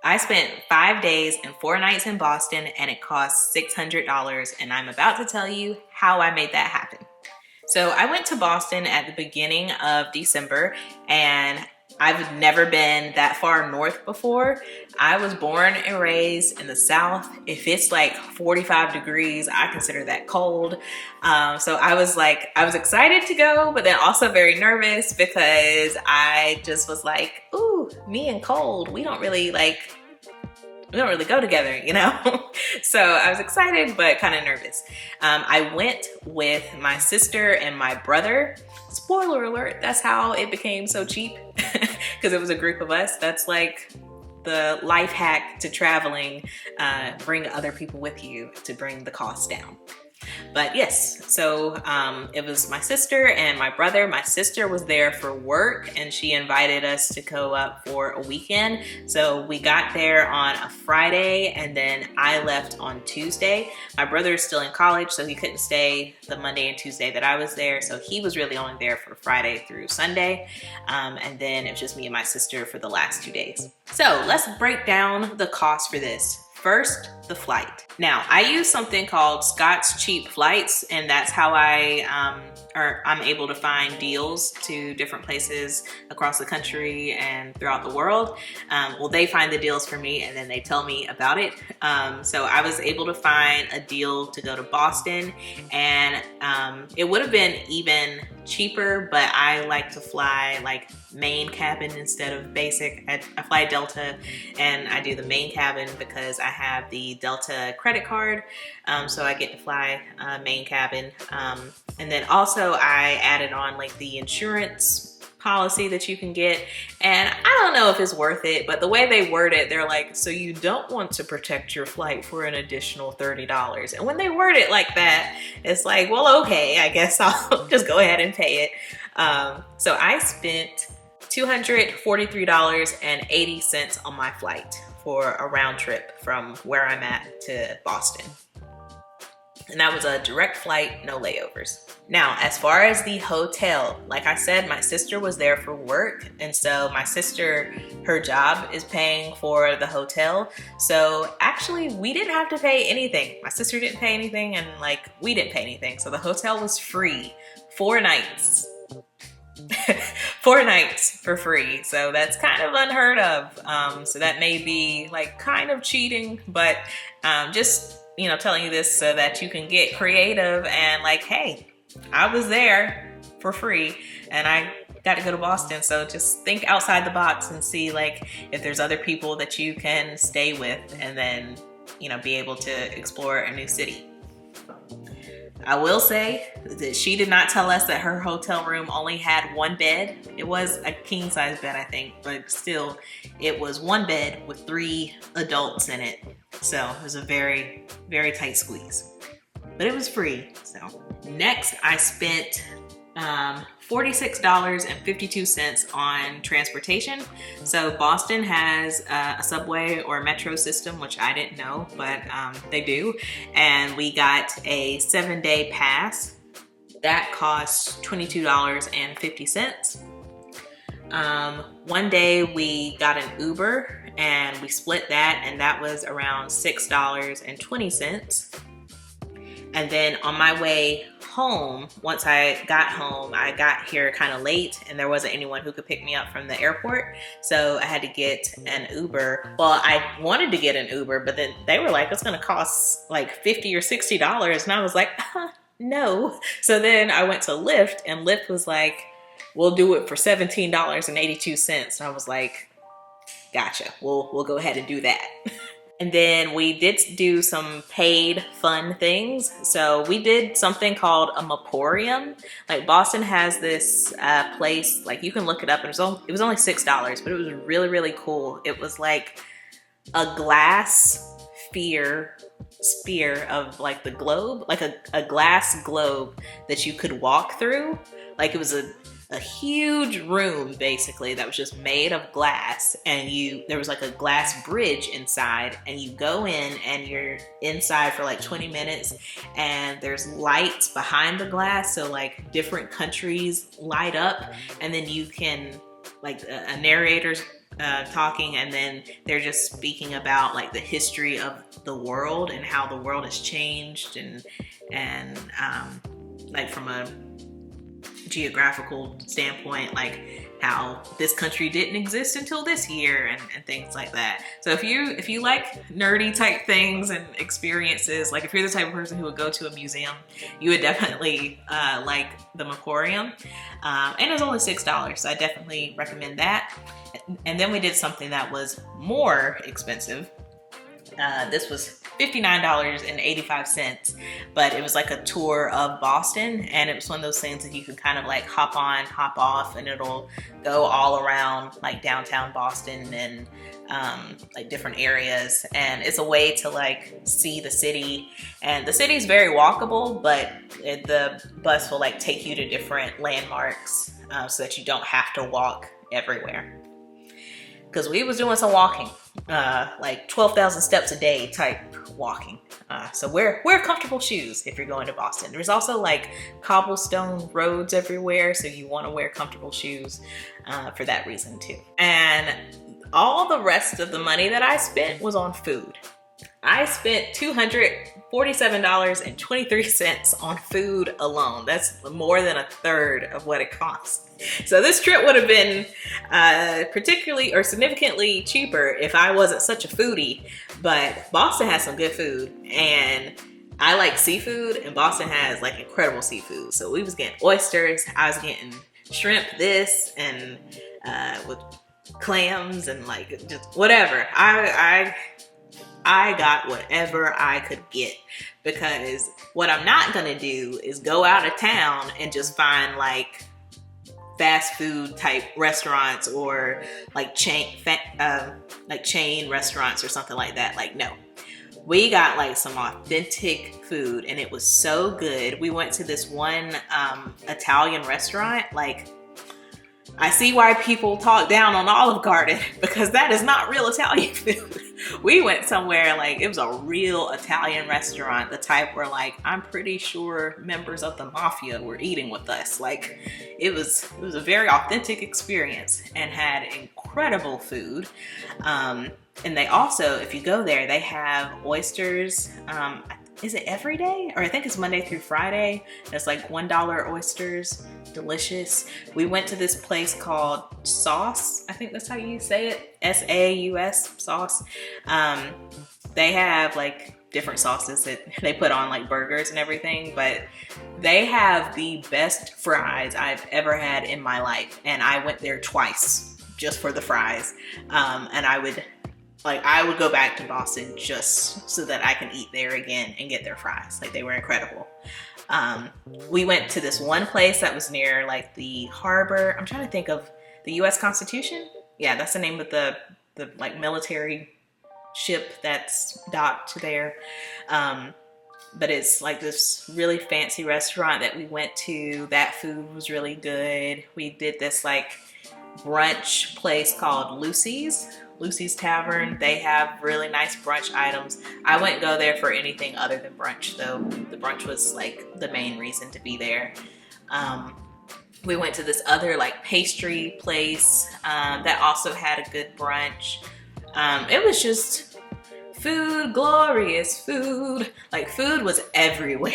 I spent 5 days and 4 nights in Boston, and it cost $600, and I'm about to tell you how I made that happen. So I went to Boston at the beginning of December, and I've never been that far north before. I was born and raised in the South. If it's like 45 degrees, I consider that cold. So I was excited to go, but then also very nervous because I just was like, ooh, me and cold, we don't really go together, you know? So I was excited, but kind of nervous. I went with my sister and my brother. Spoiler alert, that's how it became so cheap, because it was a group of us. That's like the life hack to traveling. Bring other people with you to bring the cost down. But yes, so it was my sister and my brother. My sister was there for work, and she invited us to go up for a weekend. So we got there on a Friday, and then I left on Tuesday. My brother is still in college, so he couldn't stay the Monday and Tuesday that I was there. So he was really only there for Friday through Sunday. And then it was just me and my sister for the last 2 days. So let's break down the cost for this. First, the flight. Now, I use something called Scott's Cheap Flights, and that's how I'm able to find deals to different places across the country and throughout the world. Well, they find the deals for me, and then they tell me about it. So I was able to find a deal to go to Boston, and it would have been even cheaper, but I like to fly like main cabin instead of basic. I fly Delta, and I do the main cabin because I have the Delta credit card, so I get to fly main cabin. And then also I added on like the insurance policy that you can get, and I don't know if it's worth it, but the way they word it, they're like, so you don't want to protect your flight for an additional $30. And when they word it like that, it's like, well, okay, I guess I'll just go ahead and pay it. So I spent $243.80 on my flight for a round trip from where I'm at to Boston. And that was a direct flight, no layovers. Now, as far as the hotel, like I said, my sister was there for work. And so my sister, her job is paying for the hotel. So actually we didn't have to pay anything. My sister didn't pay anything, and like we didn't pay anything. So the hotel was free, 4 nights. 4 nights for free. So that's kind of unheard of. So that may be like kind of cheating, but just, you know, telling you this so that you can get creative and like, hey, I was there for free and I got to go to Boston. So just think outside the box and see like if there's other people that you can stay with, and then, you know, be able to explore a new city. I will say that she did not tell us that her hotel room only had 1 bed. It was a king size bed, I think, but still it was 1 bed with 3 adults in it. So it was a very, very tight squeeze, but it was free. So next I spent $46.52 on transportation. So Boston has a subway or metro system, which I didn't know, but they do. And we got a 7-day pass. That cost $22.50. One day we got an Uber and we split that, and that was around $6.20. And then on my way home, once I got home, I got here kind of late and there wasn't anyone who could pick me up from the airport. So I had to get an Uber. Well, I wanted to get an Uber, but then they were like, it's gonna cost like $50 or $60. And I was like, no. So then I went to Lyft, and Lyft was like, we'll do it for $17.82. And I was like, gotcha, we'll go ahead and do that. And then we did do some paid fun things. So we did something called a Maporium. Like Boston has this place, like you can look it up, and it was only $6, but it was really, really cool. It was like a glass sphere of like the globe, like a glass globe that you could walk through. Like it was a huge room basically that was just made of glass, and there was like a glass bridge inside, and you go in and you're inside for like 20 minutes, and there's lights behind the glass, so like different countries light up, and then you can, like a narrator's talking, and then they're just speaking about like the history of the world and how the world has changed, and like from a geographical standpoint, like how this country didn't exist until this year, and things like that. So if you like nerdy type things and experiences, like if you're the type of person who would go to a museum, you would definitely like the Emporium. And it was only $6, so I definitely recommend that. And then we did something that was more expensive. This was $59.85, but it was like a tour of Boston, and it was one of those things that you can kind of like hop on, hop off, and it'll go all around like downtown Boston and like different areas. And it's a way to like see the city, and the city is very walkable, but the bus will like take you to different landmarks so that you don't have to walk everywhere. Because we was doing some walking, like 12,000 steps a day type walking. So wear comfortable shoes if you're going to Boston. There's also like cobblestone roads everywhere, so you want to wear comfortable shoes for that reason too. And all the rest of the money that I spent was on food. I spent $247.23 on food alone. That's more than a third of what it costs. So this trip would have been particularly or significantly cheaper if I wasn't such a foodie, but Boston has some good food, and I like seafood, and Boston has like incredible seafood. So we was getting oysters, I was getting shrimp this, and with clams and like just whatever. I got whatever I could get, because what I'm not gonna do is go out of town and just find like fast food type restaurants or like chain restaurants or something like that. Like, no, we got like some authentic food, and it was so good. We went to this one Italian restaurant. Like, I see why people talk down on Olive Garden, because that is not real Italian food. We went somewhere like it was a real Italian restaurant, the type where like I'm pretty sure members of the mafia were eating with us. Like it was a very authentic experience and had incredible food. And they also, if you go there, they have oysters. Is it every day? Or I think it's Monday through Friday. It's like $1 oysters, delicious. We went to this place called Sauce. I think that's how you say it. S-A-U-S, Sauce. They have like different sauces that they put on like burgers and everything, but they have the best fries I've ever had in my life. And I went there twice just for the fries. And I would go back to Boston just so that I can eat there again and get their fries. Like, they were incredible. We went to this one place that was near like the harbor. I'm trying to think of the U.S. Constitution. Yeah, that's the name of the like military ship that's docked there. But it's like this really fancy restaurant that we went to. That food was really good. We did this like brunch place called Lucy's Tavern. They have really nice brunch items. I wouldn't go there for anything other than brunch though. The brunch was like the main reason to be there. We went to this other like pastry place that also had a good brunch. It was just food, glorious food. Like, food was everywhere.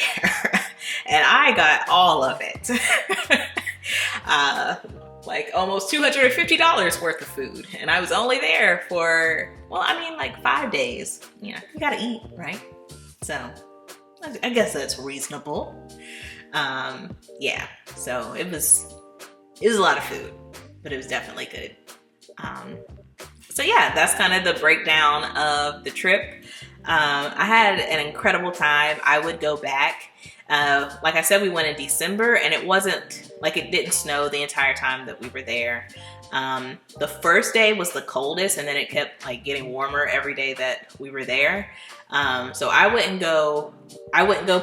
And I got all of it. Like almost $250 worth of food. And I was only there for, well, I mean, like 5 days. You know, you gotta eat, right? So I guess that's reasonable. Yeah, so it was a lot of food, but it was definitely good. So yeah, that's kind of the breakdown of the trip. I had an incredible time. I would go back. Like I said, we went in December, and it wasn't like, it didn't snow the entire time that we were there. The first day was the coldest, and then it kept like getting warmer every day that we were there. So I wouldn't go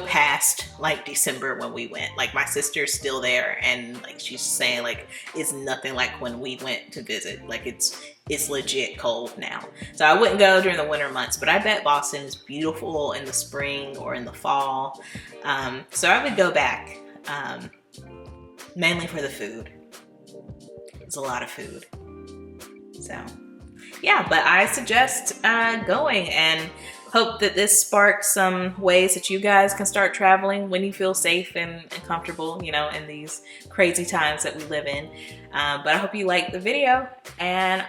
past like December when we went. Like, my sister's still there, and like she's saying like it's nothing like when we went to visit. Like, it's legit cold now. So I wouldn't go during the winter months, but I bet Boston is beautiful in the spring or in the fall. So I would go back, mainly for the food. It's a lot of food. So yeah, but I suggest going, and hope that this sparks some ways that you guys can start traveling when you feel safe and comfortable, you know, in these crazy times that we live in. But I hope you liked the video, and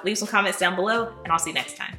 leave some comments down below, and I'll see you next time.